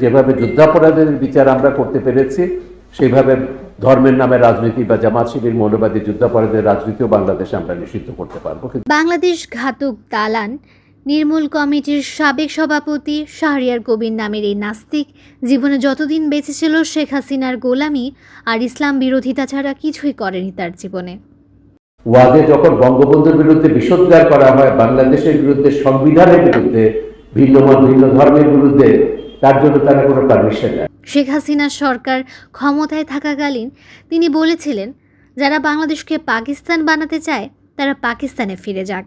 যেভাবে যুদ্ধাপরাধের বিচার আমরা করতে পেরেছি, সেইভাবে ধর্মের নামে রাজনীতি বা জামাত শিবির মৌলবাদী যুদ্ধাপরাধের রাজনীতিও বাংলাদেশে আমরা নিষিদ্ধ করতে পারবো। বাংলাদেশ ঘাতক দালান নির্মূল কমিটির সাবেক সভাপতি শাহরিয়ার কবির নামের এই নাস্তিক জীবনে যতদিন বেঁচে ছিল শেখ হাসিনার গোলামি আর ইসলাম বিরোধিতা ছাড়া কিছুই করেনি তার জীবনে। ওয়াদে যখন বঙ্গবন্ধুর বিরুদ্ধে বিষোদ্গার করা হয়, বাংলাদেশের বিরুদ্ধে, সংবিধানের বিরুদ্ধে, ভিন্ন মত ভিন্ন ধর্মের বিরুদ্ধে, তার জন্য তারা কোনো পারমিশন নেয়। শেখ হাসিনার সরকার ক্ষমতায় থাকাকালীন তিনি বলেছিলেন, যারা বাংলাদেশকে পাকিস্তান বানাতে চায় তারা পাকিস্তানে ফিরে যাক।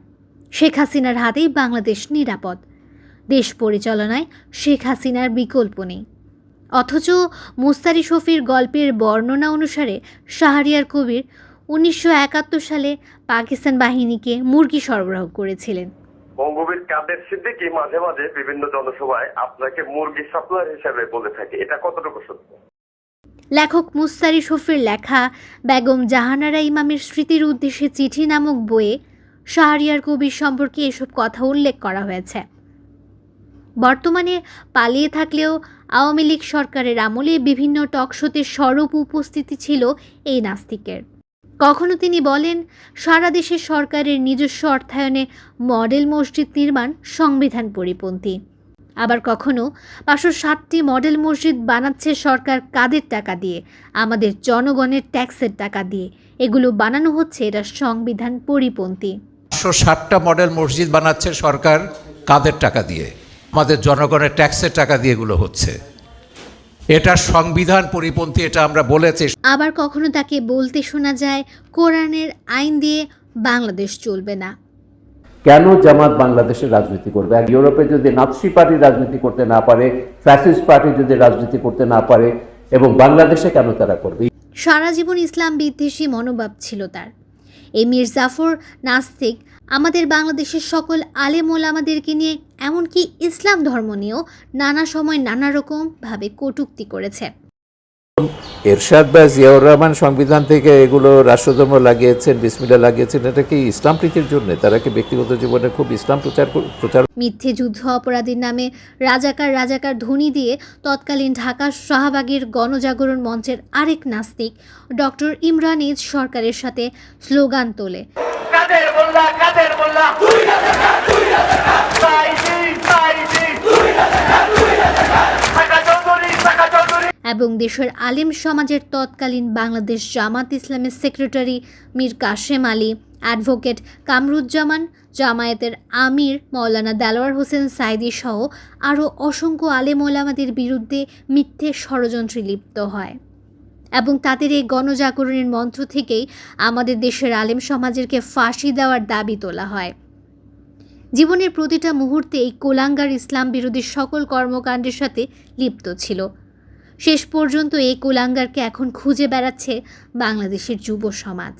শেখ হাসিনার হাতেই বাংলাদেশ নিরাপদ। দেশ পরিচালনায় শেখ হাসিনার বিকল্প নেই। অথচ মুস্তারি শফির গল্পের বর্ণনা অনুসারে শাহরিয়ার কবির 1971 সালে পাকিস্তান বাহিনীকে মুরগি সরবরাহ করেছিলেন। বঙ্গবীর কাদের সিদ্দিকী মাঝে মাঝে বিভিন্ন জনসভায় আপনাকে মুরগি সাপ্লায়ার হিসেবে বলে থাকে, এটা কতটুকু সত্য? লেখক মুস্তারি শফির লেখা বেগম জাহানারা ইমামের স্মৃতির উদ্দেশ্যে চিঠি নামক বইয়ে শাহরিয়ার কবির সম্পর্কে এসব কথা উল্লেখ করা হয়েছে। বর্তমানে পালিয়ে থাকলেও আওয়ামী লীগ সরকারের আমলে বিভিন্ন টকশোতে সরব উপস্থিতি ছিল এই নাস্তিকের। কখনো তিনি বলেন, সারা দেশের সরকারের নিজস্ব অর্থায়নে মডেল মসজিদ নির্মাণ সংবিধান পরিপন্থী। আবার কখনো 560টি মডেল মসজিদ বানাচ্ছে সরকার কাদের টাকা দিয়ে? আমাদের জনগণের ট্যাক্সের টাকা দিয়ে। এগুলো বানানো হচ্ছে, এটা সংবিধান পরিপন্থী। 560টা মডেল মসজিদ বানাচ্ছে সরকার কাদের টাকা দিয়ে? আমাদের জনগণের ট্যাক্সের টাকা দিয়ে এগুলো হচ্ছে। এটা সংবিধান পরিপন্থী, এটা আমরা বলেছি। আবার কখনো তাকে বলতে শোনা যায়, কোরআনের আইন দিয়ে বাংলাদেশ চলবে না। কেন জামাত বাংলাদেশের রাজনীতি করবে? আর ইউরোপে যদি নাৎসি পার্টি রাজনীতি করতে না পারে, ফ্যাসিস্ট পার্টি যদি রাজনীতি করতে না পারে, এবং বাংলাদেশে কেন তারা করবে? সারা জীবন ইসলাম বিদ্বেষী মনোভাব ছিল তার। এই মীর জাফর নাস্তিক আমাদের বাংলাদেশের সকল আলেম ওলামাদেরকে নিয়ে, এমনকি ইসলাম ধর্ম নিয়েও নানা সময় নানা রকম ভাবে কটূক্তি করেছে। এরশাদ বা জিয়াউর রহমান সংবিধান থেকে এগুলো রাষ্ট্রধর্ম লাগিয়েছেন, বিসমিল্লাহ লাগিয়েছেন, এটা কি ইসলাম প্রীতির জন্য? তারা কি ব্যক্তিগত জীবনে খুব ইসলাম প্রচার? মিথ্যে যুদ্ধ অপরাধীর নামে রাজাকার ধ্বনি দিয়ে তৎকালীন ঢাকার শাহবাগের গণজাগরণ মঞ্চের আরেক নাস্তিক ডক্টর ইমরান এইচ সরকারের সাথে স্লোগান তোলে, এবং দেশের আলেম সমাজের তৎকালীন বাংলাদেশ জামাত ইসলামের সেক্রেটারি মীর কাশেম আলী, অ্যাডভোকেট কামরুজ্জামান, জামায়াতের আমির মাওলানা দেলোয়ার হোসেন সাইদি সহ আরও অসংখ্য আলেম ওলামাদের বিরুদ্ধে মিথ্যে ষড়যন্ত্রে লিপ্ত হয়। এবং তাদের এই গণজাগরণের মন্ত্র থেকেই আমাদের দেশের আলেম সমাজেরকে ফাঁসি দেওয়ার দাবি তোলা হয়। জীবনের প্রতিটা মুহূর্তে এই কোলাঙ্গার ইসলাম বিরোধী সকল কর্মকাণ্ডের সাথে লিপ্ত ছিল। শেষ পর্যন্ত এই কুলাঙ্গারকে এখন খুঁজে বেড়াচ্ছে বাংলাদেশের যুব সমাজ।